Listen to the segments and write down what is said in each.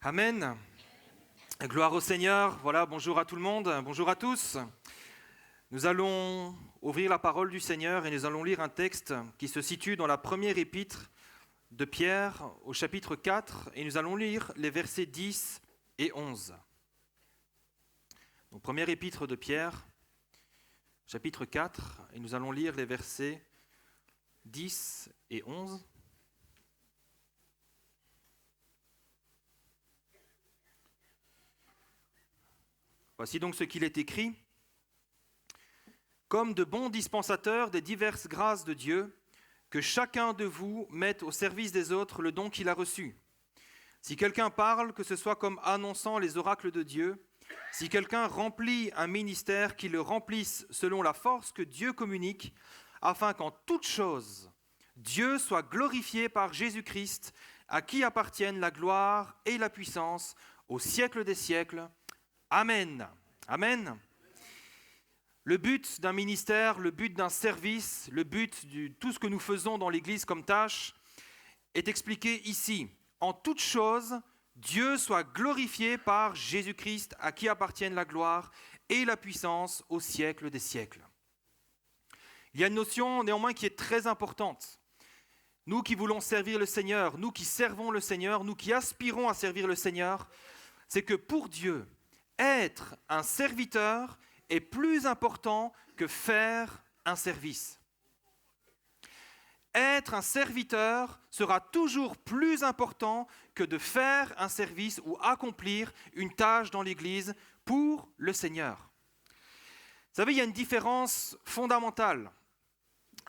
Amen. Gloire au Seigneur. Voilà, bonjour à tout le monde, bonjour à tous. Nous allons ouvrir la parole du Seigneur et nous allons lire un texte qui se situe dans la première épître de Pierre au chapitre 4 et nous allons lire les versets 10 et 11. Donc, première épître de Pierre, chapitre 4, et nous allons lire les versets 10 et 11. Voici donc ce qu'il est écrit. Comme de bons dispensateurs des diverses grâces de Dieu, que chacun de vous mette au service des autres le don qu'il a reçu. Si quelqu'un parle, que ce soit comme annonçant les oracles de Dieu. Si quelqu'un remplit un ministère, qu'il le remplisse selon la force que Dieu communique, afin qu'en toute chose, Dieu soit glorifié par Jésus-Christ, à qui appartiennent la gloire et la puissance au siècle des siècles. Amen. Amen. Le but d'un ministère, le but d'un service, le but de tout ce que nous faisons dans l'Église comme tâche est expliqué ici. En toute chose, Dieu soit glorifié par Jésus-Christ, à qui appartiennent la gloire et la puissance au siècle des siècles. Il y a une notion néanmoins qui est très importante. Nous qui voulons servir le Seigneur, nous qui servons le Seigneur, nous qui aspirons à servir le Seigneur, c'est que pour Dieu, être un serviteur est plus important que faire un service. Être un serviteur sera toujours plus important que de faire un service ou accomplir une tâche dans l'Église pour le Seigneur. Vous savez, il y a une différence fondamentale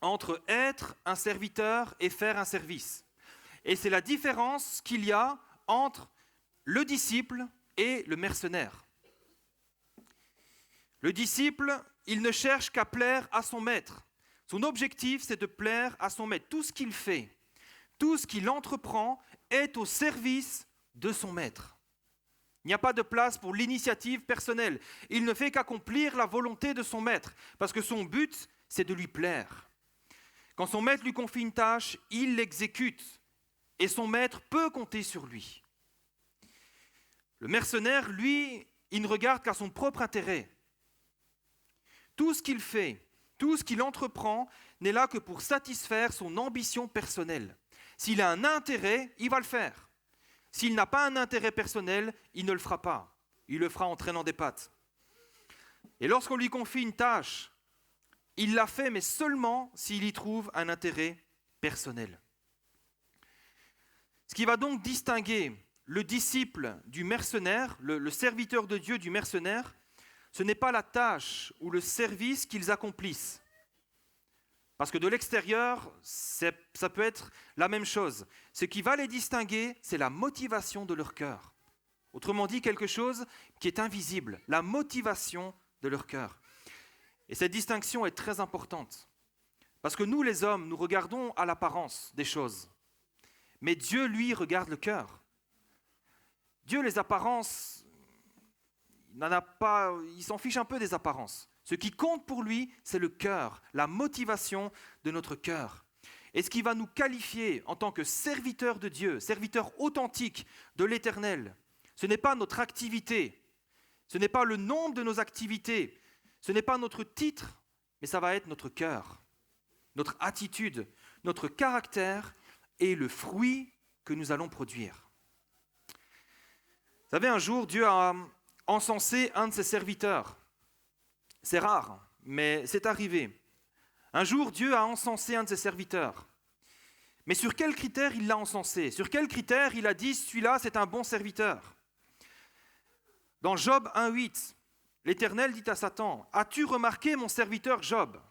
entre être un serviteur et faire un service. Et c'est la différence qu'il y a entre le disciple et le mercenaire. Le disciple, il ne cherche qu'à plaire à son maître. Son objectif, c'est de plaire à son maître. Tout ce qu'il fait, tout ce qu'il entreprend est au service de son maître. Il n'y a pas de place pour l'initiative personnelle. Il ne fait qu'accomplir la volonté de son maître, parce que son but, c'est de lui plaire. Quand son maître lui confie une tâche, il l'exécute, et son maître peut compter sur lui. Le mercenaire, lui, il ne regarde qu'à son propre intérêt. Tout ce qu'il fait, tout ce qu'il entreprend n'est là que pour satisfaire son ambition personnelle. S'il a un intérêt, il va le faire. S'il n'a pas un intérêt personnel, il ne le fera pas. Il le fera en traînant des pattes. Et lorsqu'on lui confie une tâche, il la fait, mais seulement s'il y trouve un intérêt personnel. Ce qui va donc distinguer le disciple du mercenaire, le serviteur de Dieu du mercenaire, ce n'est pas la tâche ou le service qu'ils accomplissent. Parce que de l'extérieur, ça peut être la même chose. Ce qui va les distinguer, c'est la motivation de leur cœur. Autrement dit, quelque chose qui est invisible, la motivation de leur cœur. Et cette distinction est très importante. Parce que nous, les hommes, nous regardons à l'apparence des choses. Mais Dieu, lui, regarde le cœur. Dieu, les apparences, il s'en fiche un peu des apparences. Ce qui compte pour lui, c'est le cœur, la motivation de notre cœur. Et ce qui va nous qualifier en tant que serviteurs de Dieu, serviteurs authentiques de l'Éternel, ce n'est pas notre activité, ce n'est pas le nombre de nos activités, ce n'est pas notre titre, mais ça va être notre cœur, notre attitude, notre caractère et le fruit que nous allons produire. Vous savez, un jour, Dieu a encensé un de ses serviteurs. C'est rare, mais c'est arrivé. Un jour, Dieu a encensé un de ses serviteurs. Mais sur quels critères il l'a encensé? Sur quels critères il a dit, celui-là, c'est un bon serviteur? Dans Job 1,8, l'Éternel dit à Satan, « As-tu remarqué mon serviteur Job?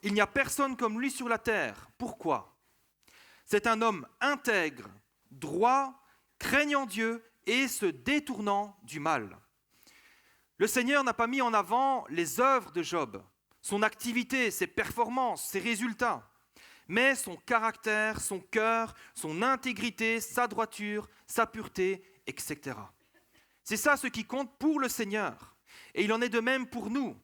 Il n'y a personne comme lui sur la terre. Pourquoi? C'est un homme intègre, droit, craignant Dieu et se détournant du mal. » Le Seigneur n'a pas mis en avant les œuvres de Job, son activité, ses performances, ses résultats, mais son caractère, son cœur, son intégrité, sa droiture, sa pureté, etc. C'est ça ce qui compte pour le Seigneur. Et il en est de même pour nous.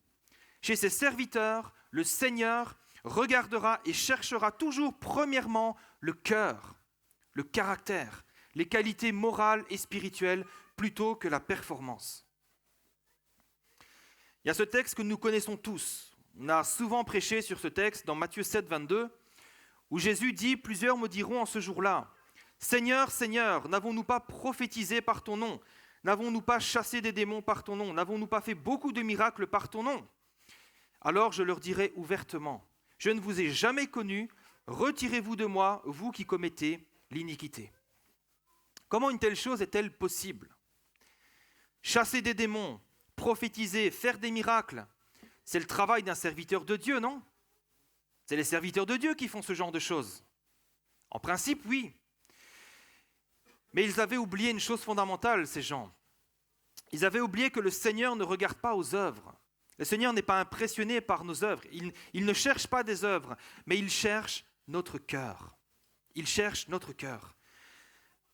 Chez ses serviteurs, le Seigneur regardera et cherchera toujours premièrement le cœur, le caractère, les qualités morales et spirituelles plutôt que la performance. Il y a ce texte que nous connaissons tous. On a souvent prêché sur ce texte dans Matthieu 7, 22, où Jésus dit « Plusieurs me diront en ce jour-là, Seigneur, Seigneur, n'avons-nous pas prophétisé par ton nom ? N'avons-nous pas chassé des démons par ton nom ? N'avons-nous pas fait beaucoup de miracles par ton nom ? Alors je leur dirai ouvertement, je ne vous ai jamais connu, retirez-vous de moi, vous qui commettez l'iniquité. » Comment une telle chose est-elle possible ? Chasser des démons, prophétiser, faire des miracles, c'est le travail d'un serviteur de Dieu, non ? C'est les serviteurs de Dieu qui font ce genre de choses. En principe, oui. Mais ils avaient oublié une chose fondamentale, ces gens. Ils avaient oublié que le Seigneur ne regarde pas aux œuvres. Le Seigneur n'est pas impressionné par nos œuvres. Il ne cherche pas des œuvres, mais il cherche notre cœur. Il cherche notre cœur.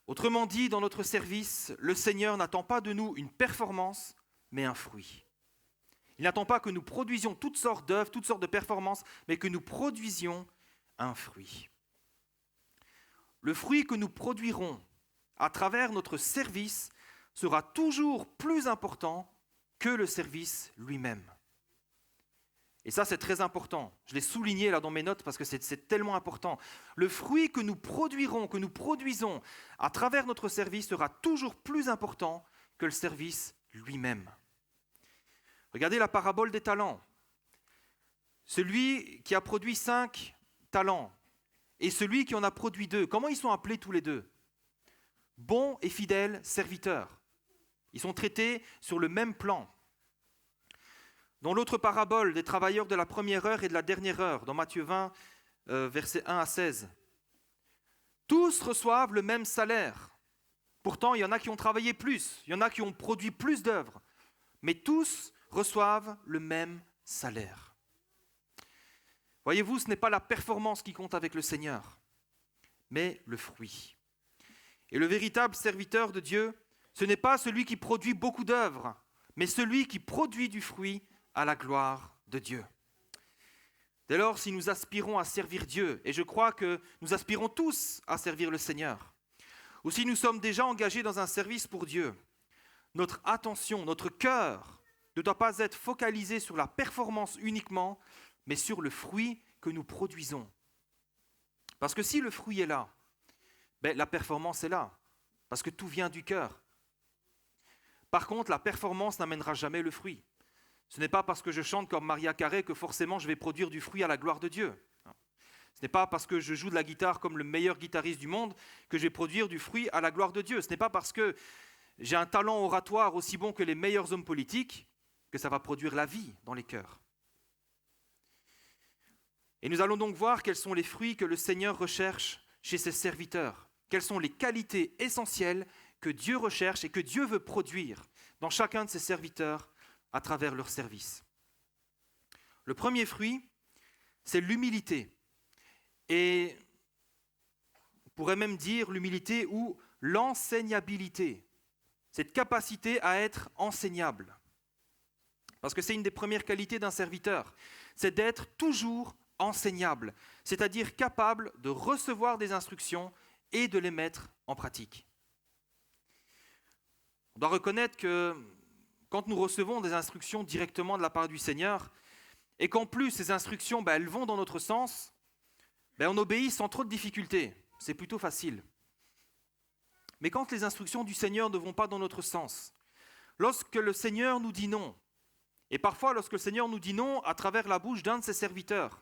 Autrement dit, dans notre service, le Seigneur n'attend pas de nous une performance, mais un fruit. Il n'attend pas que nous produisions toutes sortes d'œuvres, toutes sortes de performances, mais que nous produisions un fruit. Le fruit que nous produirons à travers notre service sera toujours plus important que le service lui-même. Et ça, c'est très important. Je l'ai souligné là dans mes notes parce que c'est tellement important. Le fruit que nous produirons, que nous produisons à travers notre service sera toujours plus important que le service lui-même. Regardez la parabole des talents. Celui qui a produit 5 talents et celui qui en a produit 2, comment ils sont appelés tous les deux ? Bons et fidèles serviteurs. Ils sont traités sur le même plan. Dans l'autre parabole des travailleurs de la première heure et de la dernière heure, dans Matthieu 20, versets 1 à 16, tous reçoivent le même salaire. Pourtant, il y en a qui ont travaillé plus, il y en a qui ont produit plus d'œuvres, mais tous reçoivent le même salaire. Voyez-vous, ce n'est pas la performance qui compte avec le Seigneur, mais le fruit. Et le véritable serviteur de Dieu, ce n'est pas celui qui produit beaucoup d'œuvres, mais celui qui produit du fruit à la gloire de Dieu. Dès lors, si nous aspirons à servir Dieu, et je crois que nous aspirons tous à servir le Seigneur, ou si nous sommes déjà engagés dans un service pour Dieu, notre attention, notre cœur ne doit pas être focalisé sur la performance uniquement, mais sur le fruit que nous produisons. Parce que si le fruit est là, la performance est là, parce que tout vient du cœur. Par contre, la performance n'amènera jamais le fruit. Ce n'est pas parce que je chante comme Maria Carey que forcément je vais produire du fruit à la gloire de Dieu. Ce n'est pas parce que je joue de la guitare comme le meilleur guitariste du monde que je vais produire du fruit à la gloire de Dieu. Ce n'est pas parce que j'ai un talent oratoire aussi bon que les meilleurs hommes politiques que ça va produire la vie dans les cœurs. Et nous allons donc voir quels sont les fruits que le Seigneur recherche chez ses serviteurs. Quelles sont les qualités essentielles que Dieu recherche et que Dieu veut produire dans chacun de ses serviteurs à travers leur service. Le premier fruit, c'est l'humilité. Et on pourrait même dire l'humilité ou l'enseignabilité. Cette capacité à être enseignable. Parce que c'est une des premières qualités d'un serviteur. C'est d'être toujours enseignable, c'est-à-dire capable de recevoir des instructions et de les mettre en pratique. On doit reconnaître que quand nous recevons des instructions directement de la part du Seigneur, et qu'en plus ces instructions, elles vont dans notre sens, on obéit sans trop de difficultés. C'est plutôt facile. Mais quand les instructions du Seigneur ne vont pas dans notre sens, lorsque le Seigneur nous dit non, et parfois lorsque le Seigneur nous dit non à travers la bouche d'un de ses serviteurs,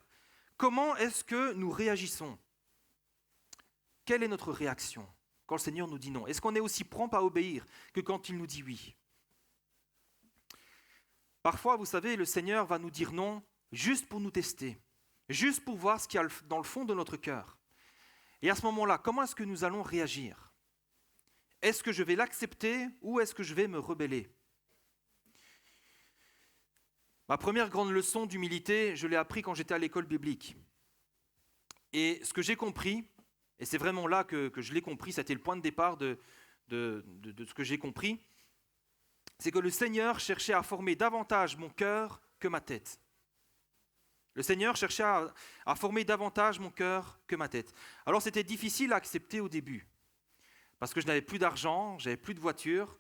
comment est-ce que nous réagissons ? Quelle est notre réaction quand le Seigneur nous dit non ? Est-ce qu'on est aussi prompt à obéir que quand il nous dit oui ? Parfois, vous savez, le Seigneur va nous dire non juste pour nous tester, juste pour voir ce qu'il y a dans le fond de notre cœur. Et à ce moment-là, comment est-ce que nous allons réagir ? Est-ce que je vais l'accepter ou est-ce que je vais me rebeller ? Ma première grande leçon d'humilité, je l'ai appris quand j'étais à l'école biblique. Et ce que j'ai compris, et c'est vraiment là que je l'ai compris, c'était le point de départ de ce que j'ai compris, c'est que le Seigneur cherchait à former davantage mon cœur que ma tête. Le Seigneur cherchait à former davantage mon cœur que ma tête. Alors c'était difficile à accepter au début. parce que je n'avais plus d'argent, j'avais plus de voiture.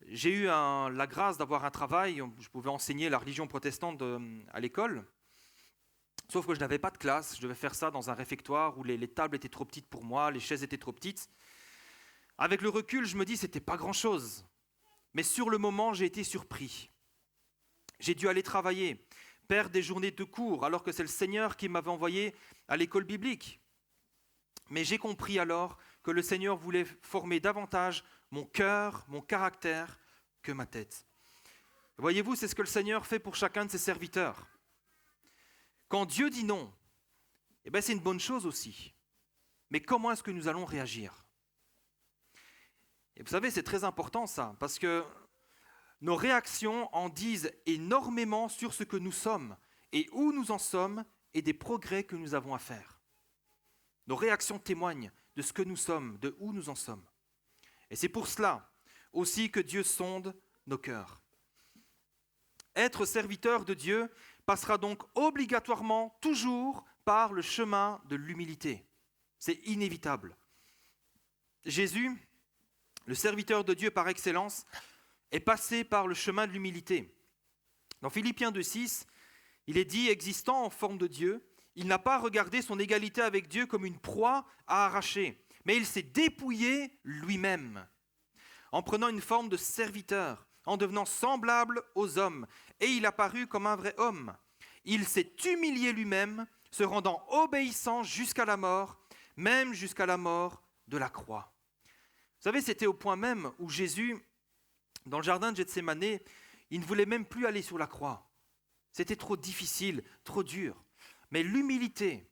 J'ai eu la grâce d'avoir un travail, je pouvais enseigner la religion protestante à l'école, sauf que je n'avais pas de classe, je devais faire ça dans un réfectoire où les tables étaient trop petites pour moi, les chaises étaient trop petites. Avec le recul, je me dis que ce n'était pas grand-chose, mais sur le moment, j'ai été surpris. J'ai dû aller travailler, perdre des journées de cours, alors que c'est le Seigneur qui m'avait envoyé à l'école biblique. Mais j'ai compris alors que le Seigneur voulait former davantage mon cœur, mon caractère, que ma tête. Voyez-vous, c'est ce que le Seigneur fait pour chacun de ses serviteurs. Quand Dieu dit non, c'est une bonne chose aussi. Mais comment est-ce que nous allons réagir ? Et vous savez, c'est très important ça, parce que nos réactions en disent énormément sur ce que nous sommes et où nous en sommes et des progrès que nous avons à faire. Nos réactions témoignent de ce que nous sommes, de où nous en sommes. Et c'est pour cela aussi que Dieu sonde nos cœurs. Être serviteur de Dieu passera donc obligatoirement toujours par le chemin de l'humilité. C'est inévitable. Jésus, le serviteur de Dieu par excellence, est passé par le chemin de l'humilité. Dans Philippiens 2,6, il est dit, existant en forme de Dieu, il n'a pas regardé son égalité avec Dieu comme une proie à arracher, mais il s'est dépouillé lui-même, en prenant une forme de serviteur, en devenant semblable aux hommes, et il apparut comme un vrai homme. Il s'est humilié lui-même, se rendant obéissant jusqu'à la mort, même jusqu'à la mort de la croix. Vous savez, c'était au point même où Jésus, dans le jardin de Gethsémanée, il ne voulait même plus aller sur la croix. C'était trop difficile, trop dur. Mais l'humilité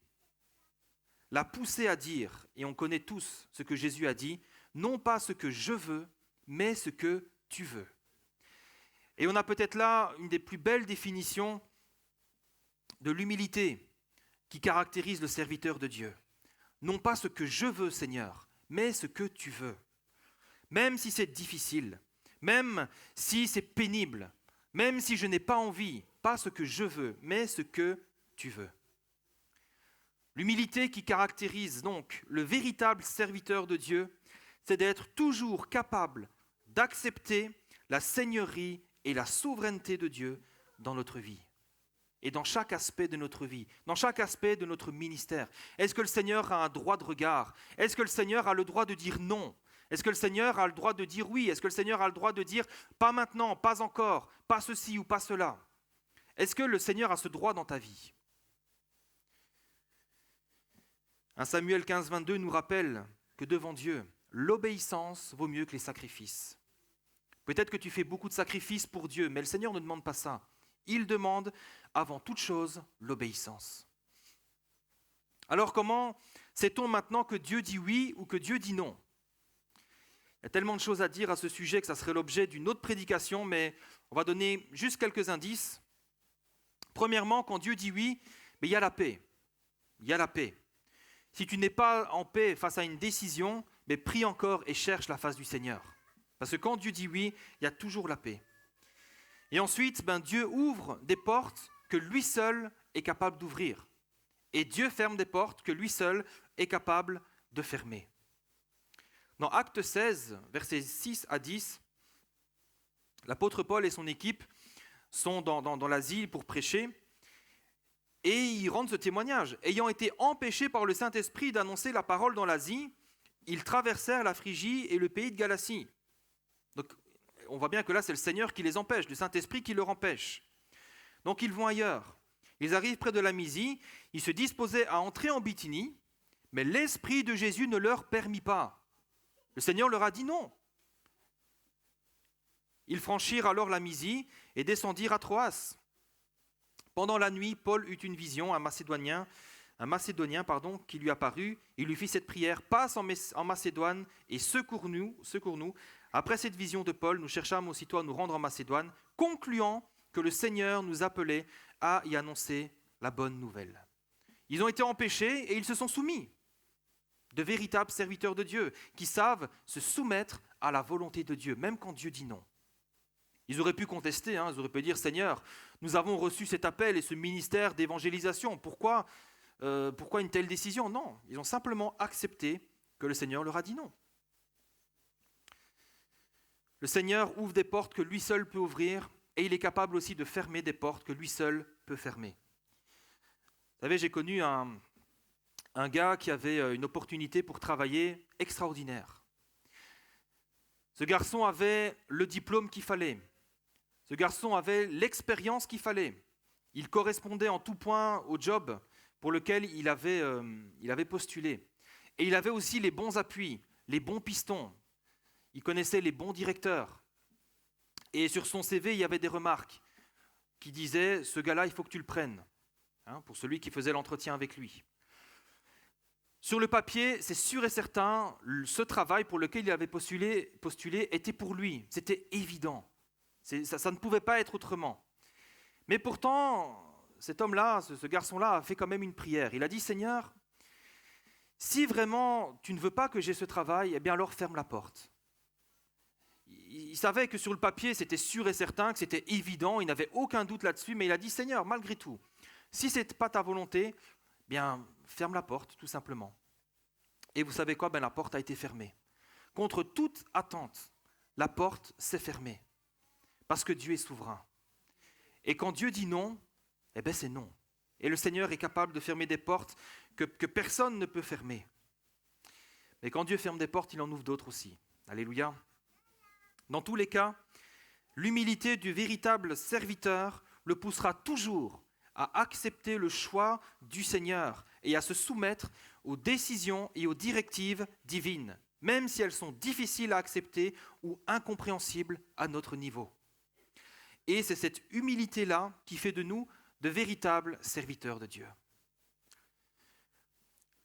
l'a poussé à dire, et on connaît tous ce que Jésus a dit, non pas ce que je veux, mais ce que tu veux. Et on a peut-être là une des plus belles définitions de l'humilité qui caractérise le serviteur de Dieu. Non pas ce que je veux, Seigneur, mais ce que tu veux. Même si c'est difficile, même si c'est pénible, même si je n'ai pas envie, pas ce que je veux, mais ce que tu veux. L'humilité qui caractérise donc le véritable serviteur de Dieu, c'est d'être toujours capable d'accepter la seigneurie et la souveraineté de Dieu dans notre vie. Et dans chaque aspect de notre vie, dans chaque aspect de notre ministère. Est-ce que le Seigneur a un droit de regard ? Est-ce que le Seigneur a le droit de dire non ? Est-ce que le Seigneur a le droit de dire oui ? Est-ce que le Seigneur a le droit de dire pas maintenant, pas encore, pas ceci ou pas cela ? Est-ce que le Seigneur a ce droit dans ta vie ? 1 Samuel 15, 22 nous rappelle que devant Dieu, l'obéissance vaut mieux que les sacrifices. Peut-être que tu fais beaucoup de sacrifices pour Dieu, mais le Seigneur ne demande pas ça. Il demande avant toute chose l'obéissance. Alors comment sait-on maintenant que Dieu dit oui ou que Dieu dit non ? Il y a tellement de choses à dire à ce sujet que ça serait l'objet d'une autre prédication, mais on va donner juste quelques indices. Premièrement, quand Dieu dit oui, il y a la paix. Il y a la paix. Si tu n'es pas en paix face à une décision, prie encore et cherche la face du Seigneur. Parce que quand Dieu dit oui, il y a toujours la paix. Et ensuite, Dieu ouvre des portes que lui seul est capable d'ouvrir. Et Dieu ferme des portes que lui seul est capable de fermer. Dans Actes 16, versets 6 à 10, l'apôtre Paul et son équipe sont dans l'Asie pour prêcher. Et ils rendent ce témoignage. Ayant été empêchés par le Saint-Esprit d'annoncer la parole dans l'Asie, ils traversèrent la Phrygie et le pays de Galatie. Donc, on voit bien que là, c'est le Seigneur qui les empêche, le Saint-Esprit qui leur empêche. Donc, ils vont ailleurs. Ils arrivent près de la Mysie, ils se disposaient à entrer en Bithynie, mais l'Esprit de Jésus ne leur permit pas. Le Seigneur leur a dit non. Ils franchirent alors la Mysie et descendirent à Troas. Pendant la nuit, Paul eut une vision, un Macédonien qui lui apparut. Il lui fit cette prière, passe en Macédoine et secours-nous. Après cette vision de Paul, nous cherchâmes aussitôt à nous rendre en Macédoine, concluant que le Seigneur nous appelait à y annoncer la bonne nouvelle. Ils ont été empêchés et ils se sont soumis. De véritables serviteurs de Dieu qui savent se soumettre à la volonté de Dieu, même quand Dieu dit non. Ils auraient pu contester, ils auraient pu dire « Seigneur, nous avons reçu cet appel et ce ministère d'évangélisation. Pourquoi une telle décision ?» Non, ils ont simplement accepté que le Seigneur leur a dit non. Le Seigneur ouvre des portes que lui seul peut ouvrir et il est capable aussi de fermer des portes que lui seul peut fermer. Vous savez, j'ai connu un gars qui avait une opportunité pour travailler extraordinaire. Ce garçon avait le diplôme qu'il fallait. Ce garçon avait l'expérience qu'il fallait. Il correspondait en tout point au job pour lequel il avait postulé. Et il avait aussi les bons appuis, les bons pistons. Il connaissait les bons directeurs. Et sur son CV, il y avait des remarques qui disaient « ce gars-là, il faut que tu le prennes », pour celui qui faisait l'entretien avec lui. Sur le papier, c'est sûr et certain, ce travail pour lequel il avait postulé était pour lui. C'était évident. Ça ne pouvait pas être autrement. Mais pourtant, cet homme-là, ce garçon-là, a fait quand même une prière. Il a dit « Seigneur, si vraiment tu ne veux pas que j'ai ce travail, eh bien alors ferme la porte. » Il savait que sur le papier, c'était sûr et certain, que c'était évident, il n'avait aucun doute là-dessus, mais il a dit « Seigneur, malgré tout, si ce n'est pas ta volonté, bien ferme la porte, tout simplement. » Et vous savez quoi ? La porte a été fermée. Contre toute attente, la porte s'est fermée. Parce que Dieu est souverain. Et quand Dieu dit non, c'est non. Et le Seigneur est capable de fermer des portes que personne ne peut fermer. Mais quand Dieu ferme des portes, il en ouvre d'autres aussi. Alléluia. Dans tous les cas, l'humilité du véritable serviteur le poussera toujours à accepter le choix du Seigneur et à se soumettre aux décisions et aux directives divines, même si elles sont difficiles à accepter ou incompréhensibles à notre niveau. Et c'est cette humilité-là qui fait de nous de véritables serviteurs de Dieu.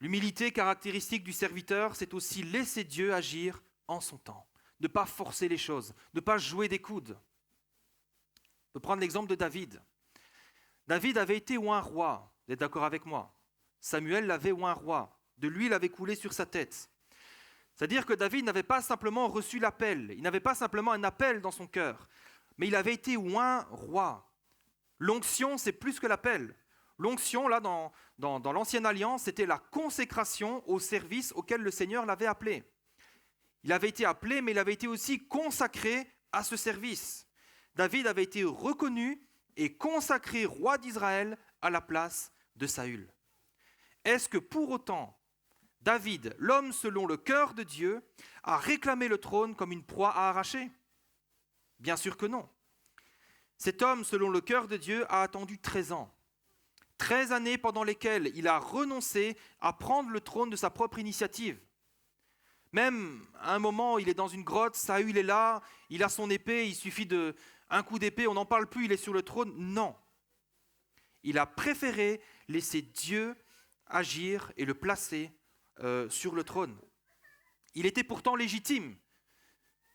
L'humilité caractéristique du serviteur, c'est aussi laisser Dieu agir en son temps, ne pas forcer les choses, ne pas jouer des coudes. On peut prendre l'exemple de David. David avait été oint roi, vous êtes d'accord avec moi ? Samuel l'avait oint roi, de l'huile avait coulé sur sa tête. C'est-à-dire que David n'avait pas simplement reçu l'appel, il n'avait pas simplement un appel dans son cœur, mais il avait été oint roi. L'onction, c'est plus que l'appel. L'onction, là, dans l'Ancienne Alliance, c'était la consécration au service auquel le Seigneur l'avait appelé. Il avait été appelé, mais il avait été aussi consacré à ce service. David avait été reconnu et consacré roi d'Israël à la place de Saül. Est-ce que pour autant, David, l'homme selon le cœur de Dieu, a réclamé le trône comme une proie à arracher ? Bien sûr que non. Cet homme, selon le cœur de Dieu, a attendu 13 ans. 13 années pendant lesquelles il a renoncé à prendre le trône de sa propre initiative. Même à un moment, il est dans une grotte, Saül est là, il a son épée, il suffit d'un coup d'épée, on n'en parle plus, il est sur le trône. Non. Il a préféré laisser Dieu agir et le placer sur le trône. Il était pourtant légitime.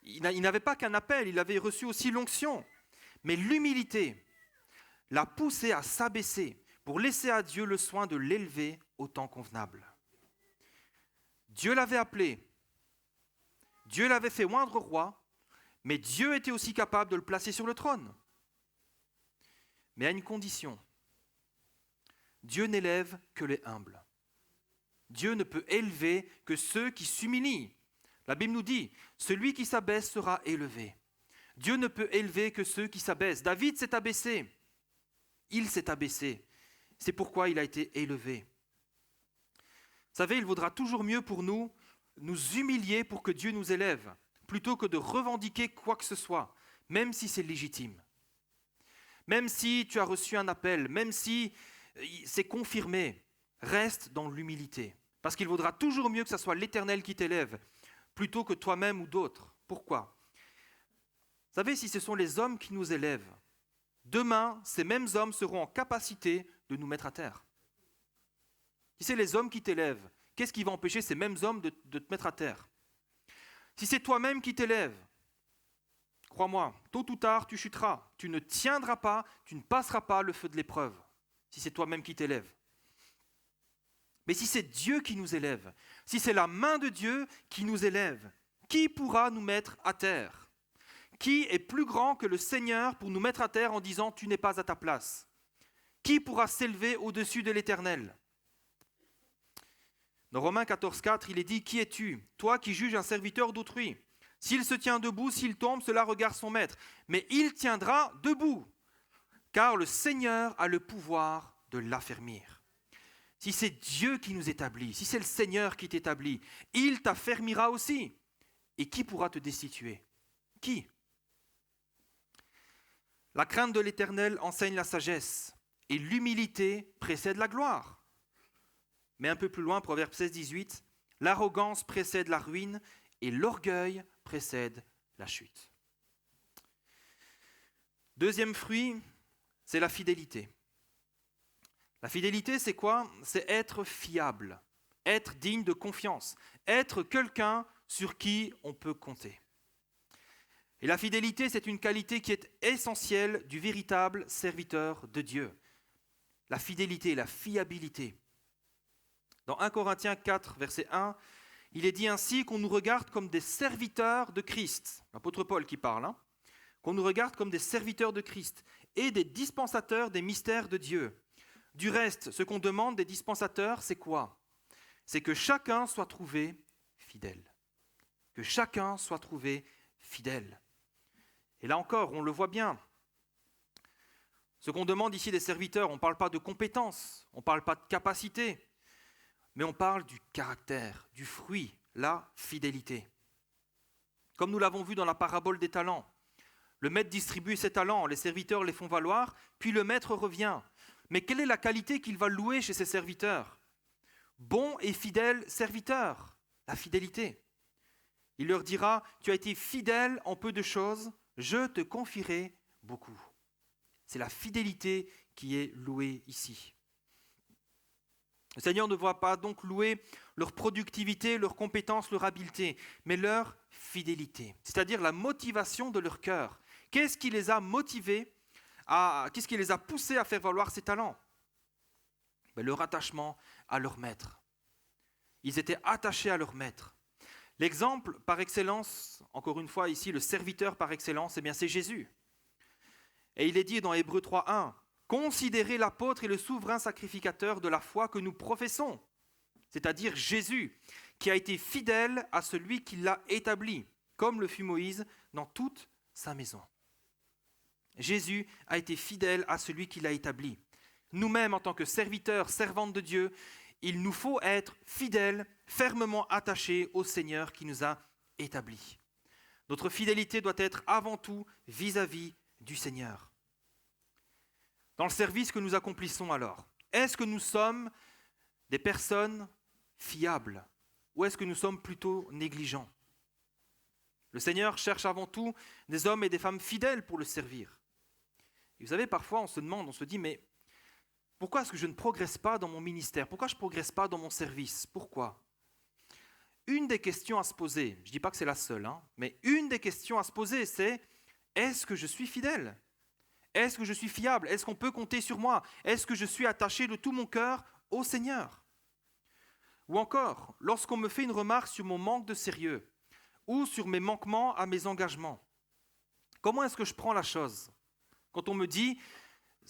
Il n'avait pas qu'un appel, il avait reçu aussi l'onction. Mais l'humilité l'a poussé à s'abaisser pour laisser à Dieu le soin de l'élever au temps convenable. Dieu l'avait appelé, Dieu l'avait fait oindre roi, mais Dieu était aussi capable de le placer sur le trône. Mais à une condition. Dieu n'élève que les humbles. Dieu ne peut élever que ceux qui s'humilient. La Bible nous dit, celui qui s'abaisse sera élevé. Dieu ne peut élever que ceux qui s'abaissent. David s'est abaissé. Il s'est abaissé. C'est pourquoi il a été élevé. Vous savez, il vaudra toujours mieux pour nous humilier pour que Dieu nous élève, plutôt que de revendiquer quoi que ce soit, même si c'est légitime. Même si tu as reçu un appel, même si c'est confirmé, reste dans l'humilité. Parce qu'il vaudra toujours mieux que ce soit l'Éternel qui t'élève, plutôt que toi-même ou d'autres. Pourquoi ? Vous savez, si ce sont les hommes qui nous élèvent, demain, ces mêmes hommes seront en capacité de nous mettre à terre. Si c'est les hommes qui t'élèvent, qu'est-ce qui va empêcher ces mêmes hommes de te mettre à terre ? Si c'est toi-même qui t'élèves, crois-moi, tôt ou tard, tu chuteras. Tu ne tiendras pas, tu ne passeras pas le feu de l'épreuve, si c'est toi-même qui t'élèves. Mais si c'est Dieu qui nous élève, si c'est la main de Dieu qui nous élève, qui pourra nous mettre à terre ? Qui est plus grand que le Seigneur pour nous mettre à terre en disant « tu n'es pas à ta place » ? Qui pourra s'élever au-dessus de l'Éternel ? Dans Romains 14, 4, il est dit « Qui es-tu, toi qui juges un serviteur d'autrui ? S'il se tient debout, s'il tombe, cela regarde son maître. Mais il tiendra debout, car le Seigneur a le pouvoir de l'affermir. Si c'est Dieu qui nous établit, si c'est le Seigneur qui t'établit, il t'affermira aussi. Et qui pourra te destituer? Qui? La crainte de l'Éternel enseigne la sagesse, et l'humilité précède la gloire. Mais un peu plus loin, Proverbe 16-18, l'arrogance précède la ruine, et l'orgueil précède la chute. Deuxième fruit, c'est la fidélité. La fidélité, c'est quoi? C'est être fiable, être digne de confiance, être quelqu'un sur qui on peut compter. Et la fidélité, c'est une qualité qui est essentielle du véritable serviteur de Dieu. La fidélité, la fiabilité. Dans 1 Corinthiens 4, verset 1, il est dit ainsi qu'on nous regarde comme des serviteurs de Christ. L'apôtre Paul qui parle, qu'on nous regarde comme des serviteurs de Christ et des dispensateurs des mystères de Dieu. Du reste, ce qu'on demande des dispensateurs, c'est quoi? C'est que chacun soit trouvé fidèle. Que chacun soit trouvé fidèle. Et là encore, on le voit bien. Ce qu'on demande ici des serviteurs, on ne parle pas de compétences, on ne parle pas de capacité, mais on parle du caractère, du fruit, la fidélité. Comme nous l'avons vu dans la parabole des talents, le maître distribue ses talents, les serviteurs les font valoir, puis le maître revient. Mais quelle est la qualité qu'il va louer chez ses serviteurs? Bon et fidèle serviteur, la fidélité. Il leur dira, tu as été fidèle en peu de choses, je te confierai beaucoup. C'est la fidélité qui est louée ici. Le Seigneur ne va pas donc louer leur productivité, leur compétence, leur habileté, mais leur fidélité, c'est-à-dire la motivation de leur cœur. Qu'est-ce qui les a motivés, qu'est-ce qui les a poussés à faire valoir ces talents? Leur attachement à leur maître. Ils étaient attachés à leur maître. L'exemple par excellence, encore une fois ici, le serviteur par excellence, c'est Jésus. Et il est dit dans Hébreux 3.1, « Considérez l'apôtre et le souverain sacrificateur de la foi que nous professons, c'est-à-dire Jésus, qui a été fidèle à celui qui l'a établi, comme le fut Moïse dans toute sa maison. » Jésus a été fidèle à celui qui l'a établi. Nous-mêmes, en tant que serviteurs, servantes de Dieu, il nous faut être fidèles, fermement attachés au Seigneur qui nous a établis. Notre fidélité doit être avant tout vis-à-vis du Seigneur. Dans le service que nous accomplissons alors, est-ce que nous sommes des personnes fiables ou est-ce que nous sommes plutôt négligents? Le Seigneur cherche avant tout des hommes et des femmes fidèles pour le servir. Et vous savez, parfois on se demande, on se dit, mais pourquoi est-ce que je ne progresse pas dans mon ministère? Pourquoi je ne progresse pas dans mon service? Pourquoi? Une des questions à se poser, je ne dis pas que c'est la seule, mais une des questions à se poser, c'est est-ce que je suis fidèle? Est-ce que je suis fiable? Est-ce qu'on peut compter sur moi? Est-ce que je suis attaché de tout mon cœur au Seigneur? Ou encore, lorsqu'on me fait une remarque sur mon manque de sérieux ou sur mes manquements à mes engagements, comment est-ce que je prends la chose? Quand on me dit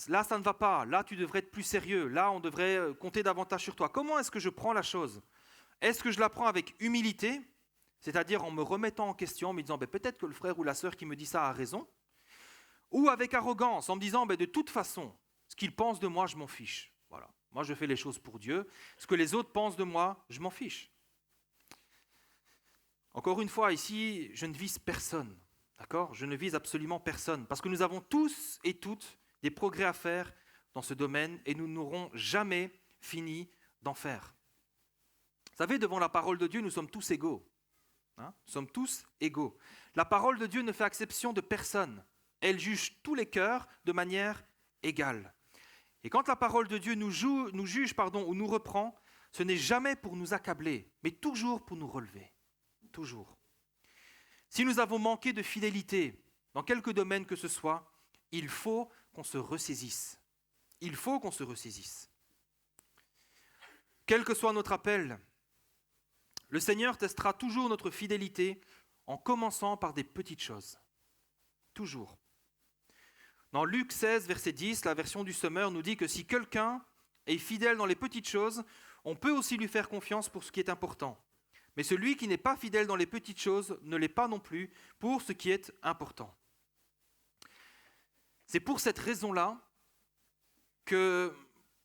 là ça ne va pas, là tu devrais être plus sérieux, là on devrait compter davantage sur toi, comment est-ce que je prends la chose? Est-ce que je la prends avec humilité, c'est-à-dire en me remettant en question, en me disant peut-être que le frère ou la sœur qui me dit ça a raison, ou avec arrogance, en me disant de toute façon, ce qu'il pense de moi, je m'en fiche. Voilà. Moi, je fais les choses pour Dieu. Ce que les autres pensent de moi, je m'en fiche. Encore une fois, ici, je ne vise personne. D'accord? Je ne vise absolument personne. Parce que nous avons tous et toutes des progrès à faire dans ce domaine et nous n'aurons jamais fini d'en faire. Vous savez, devant la parole de Dieu, nous sommes tous égaux. Nous sommes tous égaux. La parole de Dieu ne fait exception de personne. Elle juge tous les cœurs de manière égale. Et quand la parole de Dieu nous juge ou nous reprend, ce n'est jamais pour nous accabler, mais toujours pour nous relever. Toujours. Si nous avons manqué de fidélité dans quelque domaine que ce soit, il faut qu'on se ressaisisse. Il faut qu'on se ressaisisse. Quel que soit notre appel, le Seigneur testera toujours notre fidélité en commençant par des petites choses. Toujours. Dans Luc 16, verset 10, la version du Semeur nous dit que si quelqu'un est fidèle dans les petites choses, on peut aussi lui faire confiance pour ce qui est important. Mais celui qui n'est pas fidèle dans les petites choses ne l'est pas non plus pour ce qui est important. C'est pour cette raison-là que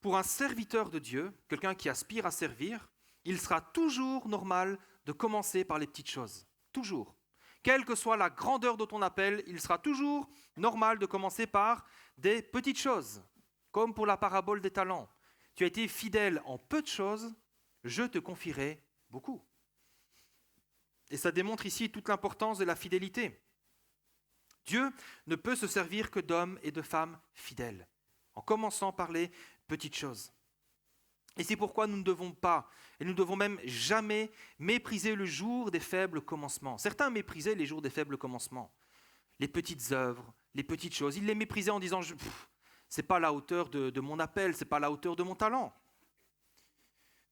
pour un serviteur de Dieu, quelqu'un qui aspire à servir, il sera toujours normal de commencer par les petites choses. Toujours. Quelle que soit la grandeur de ton appel, il sera toujours normal de commencer par des petites choses. Comme pour la parabole des talents. Tu as été fidèle en peu de choses, je te confierai beaucoup. Et ça démontre ici toute l'importance de la fidélité. Dieu ne peut se servir que d'hommes et de femmes fidèles, en commençant par les petites choses. Et c'est pourquoi nous ne devons pas, et nous ne devons même jamais mépriser le jour des faibles commencements. Certains méprisaient les jours des faibles commencements, les petites œuvres, les petites choses. Ils les méprisaient en disant c'est pas à la hauteur de mon appel, c'est pas à la hauteur de mon talent.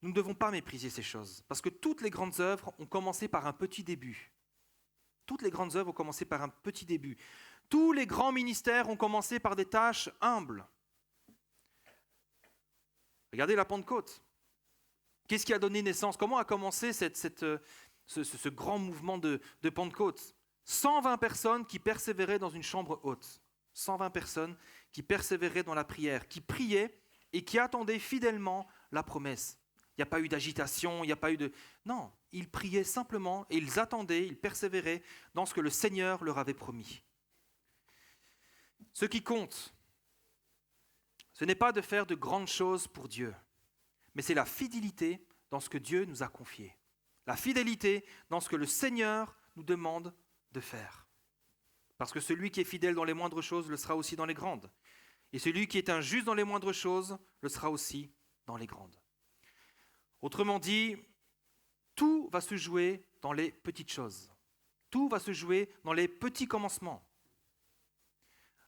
Nous ne devons pas mépriser ces choses, parce que toutes les grandes œuvres ont commencé par un petit début. Toutes les grandes œuvres ont commencé par un petit début. Tous les grands ministères ont commencé par des tâches humbles. Regardez la Pentecôte. Qu'est-ce qui a donné naissance? Comment a commencé ce grand mouvement de Pentecôte? 120 personnes qui persévéraient dans une chambre haute. 120 personnes qui persévéraient dans la prière, qui priaient et qui attendaient fidèlement la promesse. Il n'y a pas eu d'agitation, il n'y a pas eu de... Non, ils priaient simplement et ils attendaient, ils persévéraient dans ce que le Seigneur leur avait promis. Ce qui compte, ce n'est pas de faire de grandes choses pour Dieu, mais c'est la fidélité dans ce que Dieu nous a confié. La fidélité dans ce que le Seigneur nous demande de faire. Parce que celui qui est fidèle dans les moindres choses le sera aussi dans les grandes. Et celui qui est injuste dans les moindres choses le sera aussi dans les grandes. Autrement dit, tout va se jouer dans les petites choses. Tout va se jouer dans les petits commencements.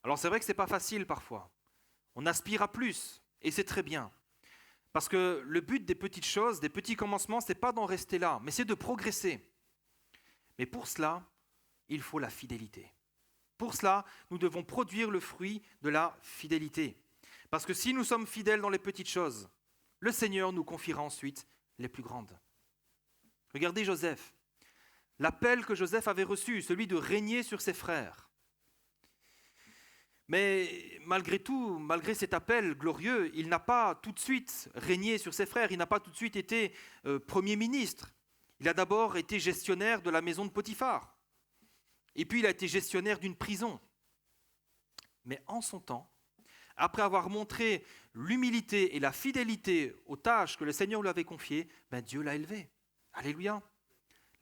Alors c'est vrai que ce n'est pas facile parfois. On aspire à plus, et c'est très bien. Parce que le but des petites choses, des petits commencements, ce n'est pas d'en rester là, mais c'est de progresser. Mais pour cela, il faut la fidélité. Pour cela, nous devons produire le fruit de la fidélité. Parce que si nous sommes fidèles dans les petites choses, le Seigneur nous confiera ensuite les plus grandes. Regardez Joseph. L'appel que Joseph avait reçu, celui de régner sur ses frères. Mais malgré tout, malgré cet appel glorieux, il n'a pas tout de suite régné sur ses frères, il n'a pas tout de suite été premier ministre. Il a d'abord été gestionnaire de la maison de Potiphar. Et puis il a été gestionnaire d'une prison. Mais en son temps, après avoir montré l'humilité et la fidélité aux tâches que le Seigneur lui avait confiées, Dieu l'a élevé. Alléluia.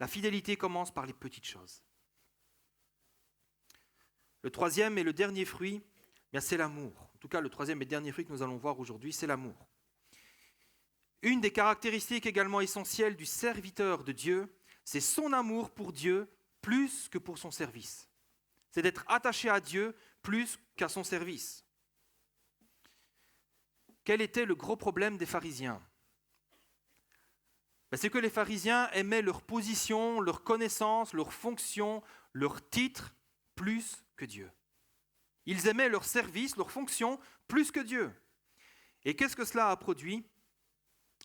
La fidélité commence par les petites choses. Le troisième et le dernier fruit, c'est l'amour. En tout cas, le troisième et dernier fruit que nous allons voir aujourd'hui, c'est l'amour. Une des caractéristiques également essentielles du serviteur de Dieu, c'est son amour pour Dieu plus que pour son service. C'est d'être attaché à Dieu plus qu'à son service. Quel était le gros problème des pharisiens? C'est que les pharisiens aimaient leur position, leur connaissance, leur fonction, leur titre plus que Dieu. Ils aimaient leur service, leur fonction plus que Dieu. Et qu'est-ce que cela a produit?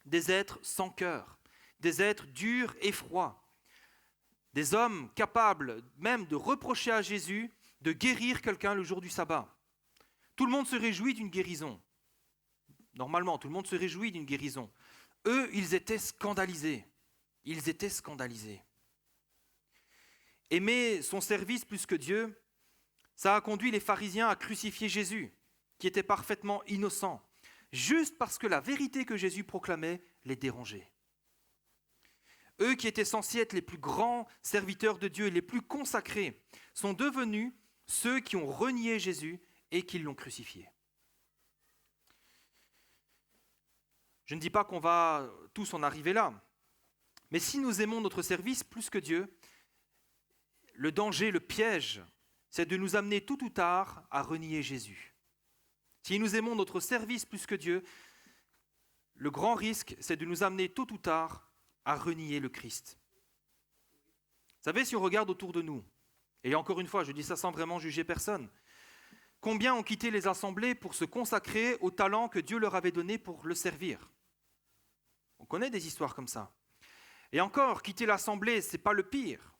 Des êtres sans cœur, des êtres durs et froids, des hommes capables même de reprocher à Jésus de guérir quelqu'un le jour du sabbat. Tout le monde se réjouit d'une guérison. Normalement, tout le monde se réjouit d'une guérison. Eux, ils étaient scandalisés. Ils étaient scandalisés. Aimer son service plus que Dieu, ça a conduit les pharisiens à crucifier Jésus, qui était parfaitement innocent, juste parce que la vérité que Jésus proclamait les dérangeait. Eux qui étaient censés être les plus grands serviteurs de Dieu et les plus consacrés, sont devenus ceux qui ont renié Jésus et qui l'ont crucifié. Je ne dis pas qu'on va tous en arriver là, mais si nous aimons notre service plus que Dieu, le danger, le piège, c'est de nous amener tôt ou tard à renier Jésus. Si nous aimons notre service plus que Dieu, le grand risque, c'est de nous amener tôt ou tard à renier le Christ. Vous savez, si on regarde autour de nous, et encore une fois, je dis ça sans vraiment juger personne, combien ont quitté les assemblées pour se consacrer au talent que Dieu leur avait donné pour le servir? On connaît des histoires comme ça. Et encore, quitter l'assemblée, ce n'est pas le pire.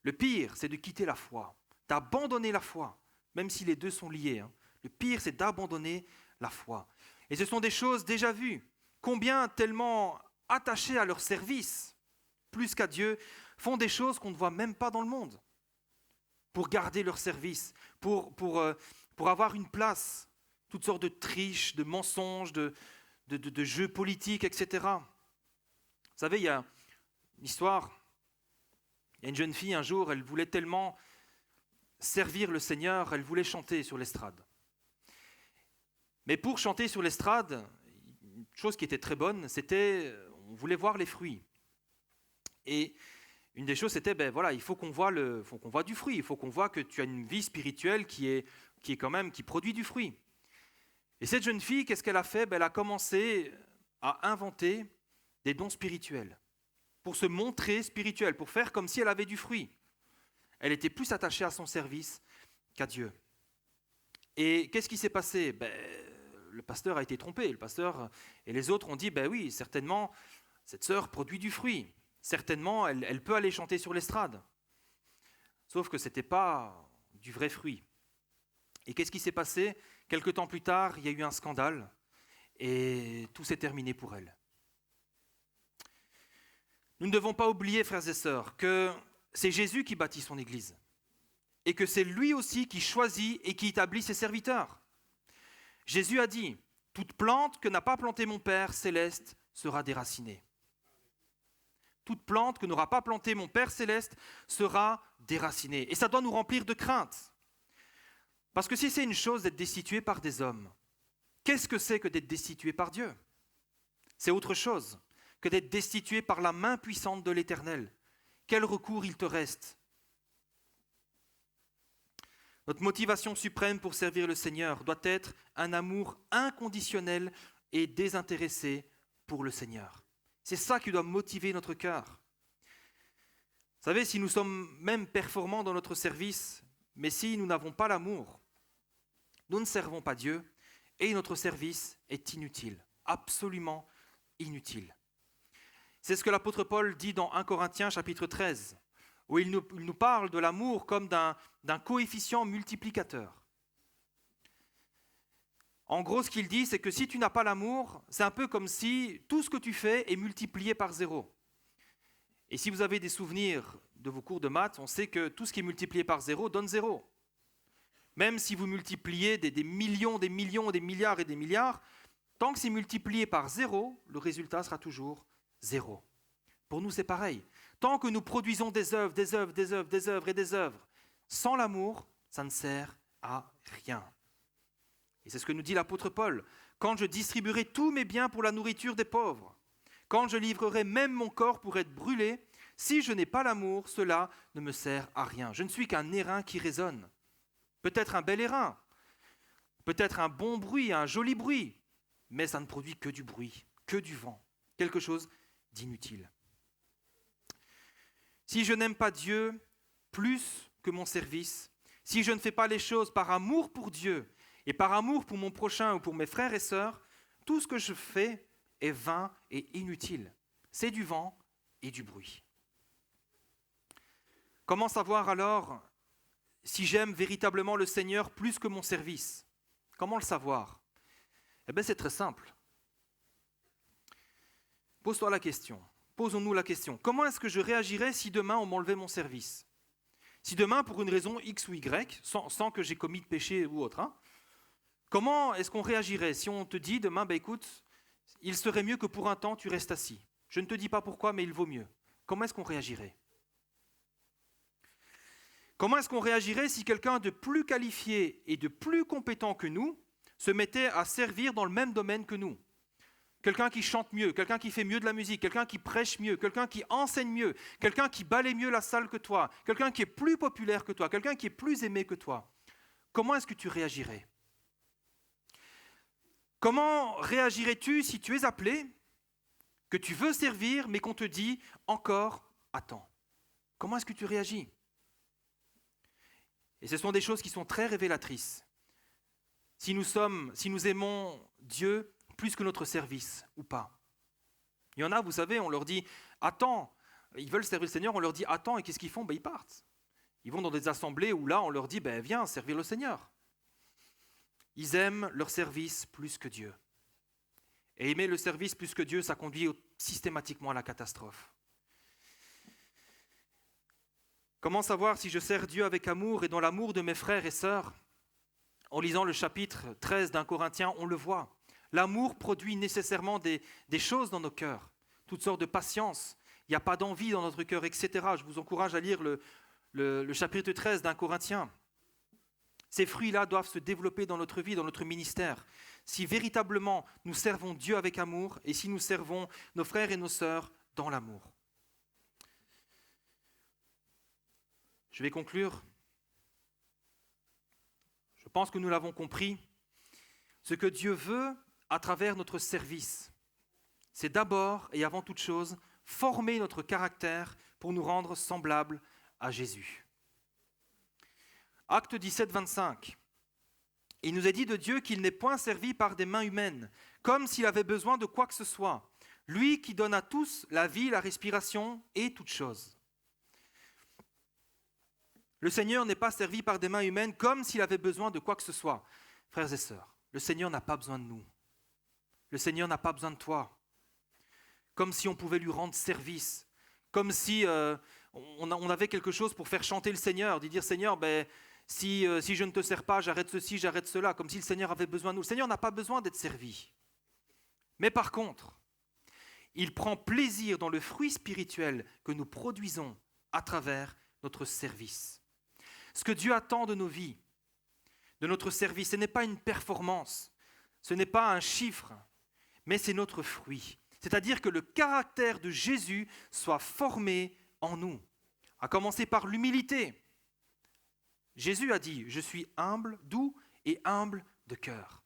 Le pire, c'est de quitter la foi, d'abandonner la foi, même si les deux sont liés. Le pire, c'est d'abandonner la foi. Et ce sont des choses déjà vues. Combien tellement attachés à leur service, plus qu'à Dieu, font des choses qu'on ne voit même pas dans le monde, pour garder leur service, pour avoir une place, toutes sortes de triches, de mensonges, de jeux politiques, etc. Vous savez, il y a une histoire, il y a une jeune fille un jour, elle voulait tellement servir le Seigneur, elle voulait chanter sur l'estrade. Mais pour chanter sur l'estrade, une chose qui était très bonne, c'était, on voulait voir les fruits. Et une des choses, c'était, il faut qu'on voit du fruit, il faut qu'on voit que tu as une vie spirituelle qui produit du fruit. Et cette jeune fille, qu'est-ce qu'elle a fait ? Elle a commencé à inventer des dons spirituels, pour se montrer spirituelle, pour faire comme si elle avait du fruit. Elle était plus attachée à son service qu'à Dieu. Et qu'est-ce qui s'est passé ? Le pasteur a été trompé. Le pasteur et les autres ont dit, oui, certainement, cette sœur produit du fruit. Certainement, elle peut aller chanter sur l'estrade. Sauf que ce n'était pas du vrai fruit. Et qu'est-ce qui s'est passé ? Quelque temps plus tard, il y a eu un scandale et tout s'est terminé pour elle. Nous ne devons pas oublier, frères et sœurs, que c'est Jésus qui bâtit son Église et que c'est lui aussi qui choisit et qui établit ses serviteurs. Jésus a dit, « Toute plante que n'a pas plantée mon Père céleste sera déracinée. » Toute plante que n'aura pas plantée mon Père céleste sera déracinée. Et ça doit nous remplir de crainte. Parce que si c'est une chose d'être destitué par des hommes, qu'est-ce que c'est que d'être destitué par Dieu ? C'est autre chose que d'être destitué par la main puissante de l'Éternel. Quel recours il te reste ? Notre motivation suprême pour servir le Seigneur doit être un amour inconditionnel et désintéressé pour le Seigneur. C'est ça qui doit motiver notre cœur. Vous savez, si nous sommes même performants dans notre service, mais si nous n'avons pas l'amour, nous ne servons pas Dieu et notre service est inutile, absolument inutile. C'est ce que l'apôtre Paul dit dans 1 Corinthiens chapitre 13, où il nous parle de l'amour comme d'un coefficient multiplicateur. En gros, ce qu'il dit, c'est que si tu n'as pas l'amour, c'est un peu comme si tout ce que tu fais est multiplié par 0. Et si vous avez des souvenirs de vos cours de maths, on sait que tout ce qui est multiplié par 0 donne 0. Même si vous multipliez des millions, des millions, des milliards et des milliards, tant que c'est multiplié par 0, le résultat sera toujours 0. Pour nous, c'est pareil. Tant que nous produisons des œuvres, des œuvres, des œuvres, des œuvres et des œuvres, sans l'amour, ça ne sert à rien. Et c'est ce que nous dit l'apôtre Paul. Quand je distribuerai tous mes biens pour la nourriture des pauvres, quand je livrerai même mon corps pour être brûlé, si je n'ai pas l'amour, cela ne me sert à rien. Je ne suis qu'un airain qui résonne. Peut-être un bel airain, peut-être un bon bruit, un joli bruit, mais ça ne produit que du bruit, que du vent, quelque chose d'inutile. Si je n'aime pas Dieu plus que mon service, si je ne fais pas les choses par amour pour Dieu et par amour pour mon prochain ou pour mes frères et sœurs, tout ce que je fais est vain et inutile. C'est du vent et du bruit. Comment savoir alors si j'aime véritablement le Seigneur plus que mon service ? Comment le savoir ? C'est très simple. Pose-toi la question. Posons-nous la question. Comment est-ce que je réagirais si demain on m'enlevait mon service ? Si demain, pour une raison X ou Y, sans que j'ai commis de péché ou autre, comment est-ce qu'on réagirait si on te dit demain, écoute, il serait mieux que pour un temps tu restes assis. Je ne te dis pas pourquoi, mais il vaut mieux. Comment est-ce qu'on réagirait ? Comment est-ce qu'on réagirait si quelqu'un de plus qualifié et de plus compétent que nous se mettait à servir dans le même domaine que nous ? Quelqu'un qui chante mieux, quelqu'un qui fait mieux de la musique, quelqu'un qui prêche mieux, quelqu'un qui enseigne mieux, quelqu'un qui balaye mieux la salle que toi, quelqu'un qui est plus populaire que toi, quelqu'un qui est plus aimé que toi. Comment est-ce que tu réagirais ? Comment réagirais-tu si tu es appelé, que tu veux servir, mais qu'on te dit « encore, attends » ? Comment est-ce que tu réagis ? Et ce sont des choses qui sont très révélatrices. Si nous aimons Dieu plus que notre service ou pas. Il y en a, vous savez, on leur dit « Attends ». Ils veulent servir le Seigneur, on leur dit « Attends ». Et qu'est-ce qu'ils font ? Ils partent. Ils vont dans des assemblées où là, on leur dit « Viens servir le Seigneur ». Ils aiment leur service plus que Dieu. Et aimer le service plus que Dieu, ça conduit systématiquement à la catastrophe. Comment savoir si je sers Dieu avec amour et dans l'amour de mes frères et sœurs ? En lisant le chapitre 13 d'1 Corinthiens, on le voit. L'amour produit nécessairement des choses dans nos cœurs, toutes sortes de patience. Il n'y a pas d'envie dans notre cœur, etc. Je vous encourage à lire le chapitre 13 d'1 Corinthiens. Ces fruits-là doivent se développer dans notre vie, dans notre ministère. Si véritablement nous servons Dieu avec amour et si nous servons nos frères et nos sœurs dans l'amour. Je vais conclure. Je pense que nous l'avons compris. Ce que Dieu veut à travers notre service, c'est d'abord et avant toute chose former notre caractère pour nous rendre semblables à Jésus. Acte 17, 25. Il nous est dit de Dieu qu'il n'est point servi par des mains humaines, comme s'il avait besoin de quoi que ce soit. Lui qui donne à tous la vie, la respiration et toutes choses. Le Seigneur n'est pas servi par des mains humaines comme s'il avait besoin de quoi que ce soit. Frères et sœurs, le Seigneur n'a pas besoin de nous. Le Seigneur n'a pas besoin de toi. Comme si on pouvait lui rendre service. Comme si on avait quelque chose pour faire chanter le Seigneur. De dire, Seigneur, si je ne te sers pas, j'arrête ceci, j'arrête cela. Comme si le Seigneur avait besoin de nous. Le Seigneur n'a pas besoin d'être servi. Mais par contre, il prend plaisir dans le fruit spirituel que nous produisons à travers notre service. Ce que Dieu attend de nos vies, de notre service, ce n'est pas une performance, ce n'est pas un chiffre, mais c'est notre fruit. C'est-à-dire que le caractère de Jésus soit formé en nous, à commencer par l'humilité. Jésus a dit « Je suis humble, doux et humble de cœur ».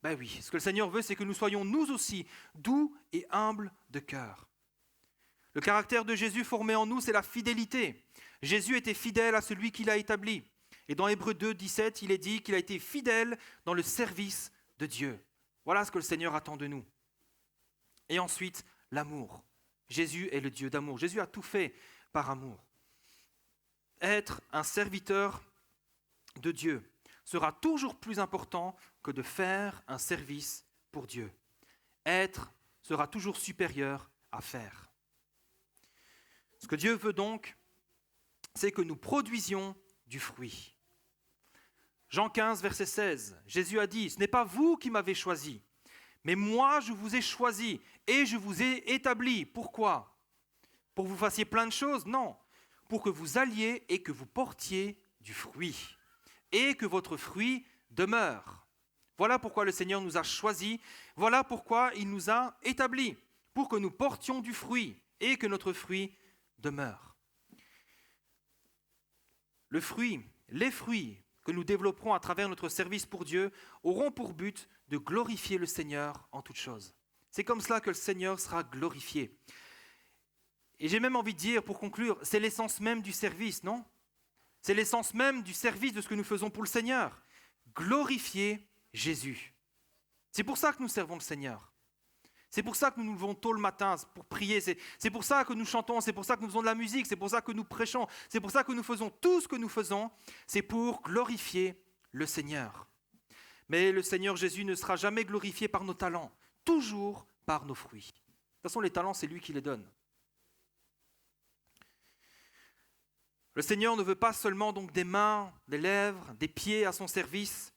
Ben oui, ce que le Seigneur veut, c'est que nous soyons nous aussi doux et humbles de cœur. Le caractère de Jésus formé en nous, c'est la fidélité. Jésus était fidèle à celui qu'il a établi. Et dans Hébreux 2, 17, il est dit qu'il a été fidèle dans le service de Dieu. Voilà ce que le Seigneur attend de nous. Et ensuite, l'amour. Jésus est le Dieu d'amour. Jésus a tout fait par amour. Être un serviteur de Dieu sera toujours plus important que de faire un service pour Dieu. Être sera toujours supérieur à faire. Ce que Dieu veut donc, c'est que nous produisions du fruit. Jean 15, verset 16, Jésus a dit « Ce n'est pas vous qui m'avez choisi, mais moi je vous ai choisi et je vous ai établi. » Pourquoi ? Pour que vous fassiez plein de choses ? Non. Pour que vous alliez et que vous portiez du fruit et que votre fruit demeure. Voilà pourquoi le Seigneur nous a choisis, voilà pourquoi il nous a établis, pour que nous portions du fruit et que notre fruit demeure. Les fruits que nous développerons à travers notre service pour Dieu auront pour but de glorifier le Seigneur en toutes choses. C'est comme cela que le Seigneur sera glorifié. Et j'ai même envie de dire, pour conclure, c'est l'essence même du service, non ? C'est l'essence même du service de ce que nous faisons pour le Seigneur. Glorifier Jésus. C'est pour ça que nous servons le Seigneur. C'est pour ça que nous nous levons tôt le matin pour prier. C'est pour ça que nous chantons, c'est pour ça que nous faisons de la musique, c'est pour ça que nous prêchons, c'est pour ça que nous faisons tout ce que nous faisons. C'est pour glorifier le Seigneur. Mais le Seigneur Jésus ne sera jamais glorifié par nos talents, toujours par nos fruits. De toute façon, les talents, c'est lui qui les donne. Le Seigneur ne veut pas seulement donc des mains, des lèvres, des pieds à son service,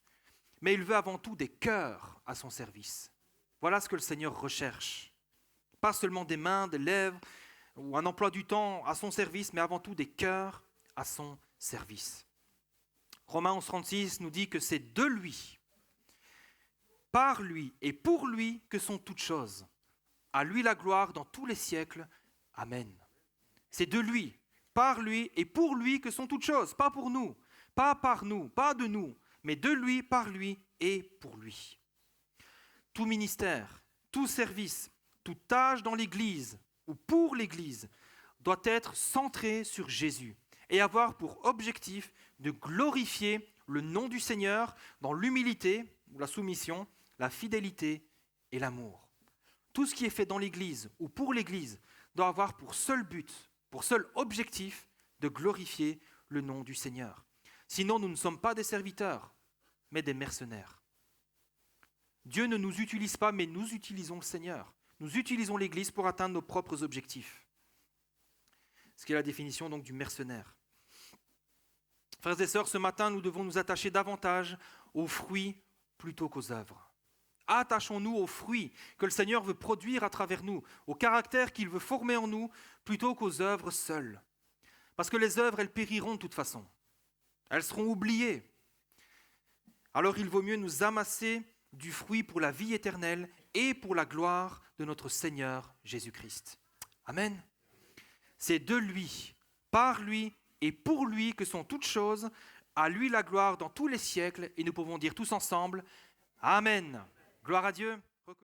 mais il veut avant tout des cœurs à son service. Voilà ce que le Seigneur recherche. Pas seulement des mains, des lèvres ou un emploi du temps à son service, mais avant tout des cœurs à son service. Romains 11,36 nous dit que c'est de lui, par lui et pour lui que sont toutes choses. À lui la gloire dans tous les siècles. Amen. C'est de lui, par lui et pour lui que sont toutes choses. Pas pour nous, pas par nous, pas de nous, mais de lui, par lui et pour lui. Tout ministère, tout service, toute tâche dans l'Église ou pour l'Église doit être centré sur Jésus et avoir pour objectif de glorifier le nom du Seigneur dans l'humilité ou la soumission, la fidélité et l'amour. tout ce qui est fait dans l'Église ou pour l'Église doit avoir pour seul but, pour seul objectif de glorifier le nom du Seigneur. Sinon, nous ne sommes pas des serviteurs, mais des mercenaires. Dieu ne nous utilise pas, mais nous utilisons le Seigneur. Nous utilisons l'Église pour atteindre nos propres objectifs. Ce qui est la définition donc du mercenaire. Frères et sœurs, ce matin, nous devons nous attacher davantage aux fruits plutôt qu'aux œuvres. Attachons-nous aux fruits que le Seigneur veut produire à travers nous, au caractère qu'il veut former en nous, plutôt qu'aux œuvres seules. Parce que les œuvres, elles périront de toute façon. Elles seront oubliées. Alors il vaut mieux nous amasser du fruit pour la vie éternelle et pour la gloire de notre Seigneur Jésus-Christ. Amen. C'est de lui, par lui et pour lui que sont toutes choses. À lui la gloire dans tous les siècles. Et nous pouvons dire tous ensemble, Amen. Gloire à Dieu.